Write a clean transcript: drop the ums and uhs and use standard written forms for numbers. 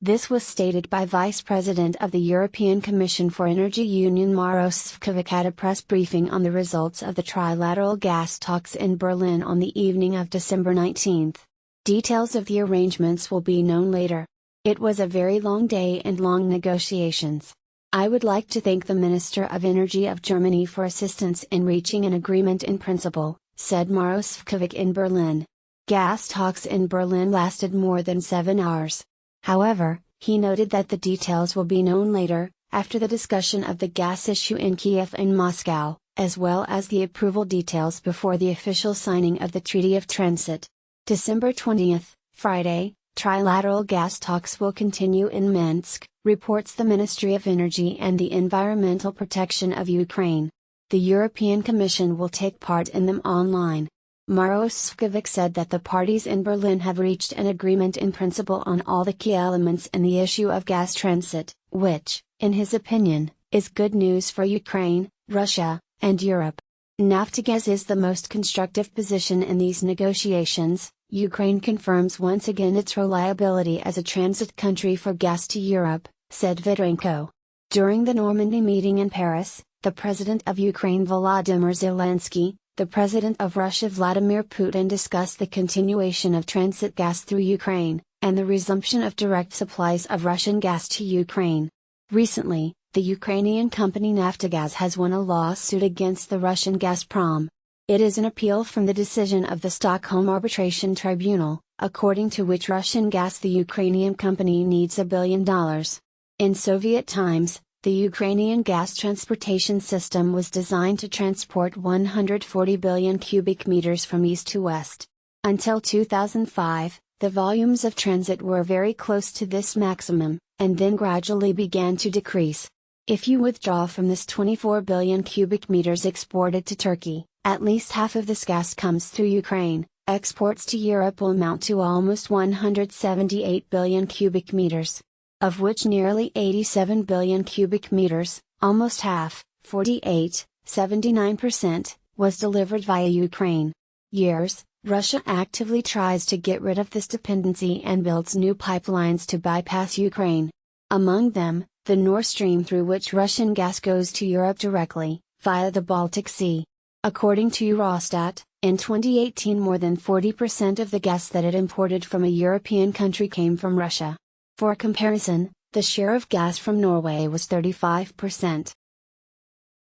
This was stated by Vice President of the European Commission for Energy Union Maros Sefcovic at a press briefing on the results of the trilateral gas talks in Berlin on the evening of December 19. Details of the arrangements will be known later. It was a very long day and long negotiations. I would like to thank the Minister of Energy of Germany for assistance in reaching an agreement in principle, said Maros Sefcovic in Berlin. Gas talks in Berlin lasted more than 7 hours. However, he noted that the details will be known later, after the discussion of the gas issue in Kiev and Moscow, as well as the approval details before the official signing of the Treaty of Transit. December 20, Friday, trilateral gas talks will continue in Minsk, reports the Ministry of Energy and the Environmental Protection of Ukraine. The European Commission will take part in them online. Maros Sefcovic said that the parties in Berlin have reached an agreement in principle on all the key elements in the issue of gas transit, which, in his opinion, is good news for Ukraine, Russia, and Europe. Naftogaz is the most constructive position in these negotiations. Ukraine confirms once again its reliability as a transit country for gas to Europe, said Vytrenko. During the Normandy meeting in Paris, the President of Ukraine Volodymyr Zelensky, the President of Russia Vladimir Putin discussed the continuation of transit gas through Ukraine, and the resumption of direct supplies of Russian gas to Ukraine. Recently, the Ukrainian company Naftogaz has won a lawsuit against the Russian Gazprom. It is an appeal from the decision of the Stockholm Arbitration Tribunal, according to which Russian gas the Ukrainian company needs $1 billion. In Soviet times, the Ukrainian gas transportation system was designed to transport 140 billion cubic meters from east to west. Until 2005, the volumes of transit were very close to this maximum, and then gradually began to decrease. If you withdraw from this 24 billion cubic meters exported to Turkey, at least half of this gas comes through Ukraine. Exports to Europe will amount to almost 178 billion cubic meters, of which nearly 87 billion cubic meters, almost half, 79%, was delivered via Ukraine. Russia actively tries to get rid of this dependency and builds new pipelines to bypass Ukraine. Among them, the Nord Stream, through which Russian gas goes to Europe directly, via the Baltic Sea. According to Eurostat, in 2018 more than 40% of the gas that it imported from a European country came from Russia. For comparison, the share of gas from Norway was 35%.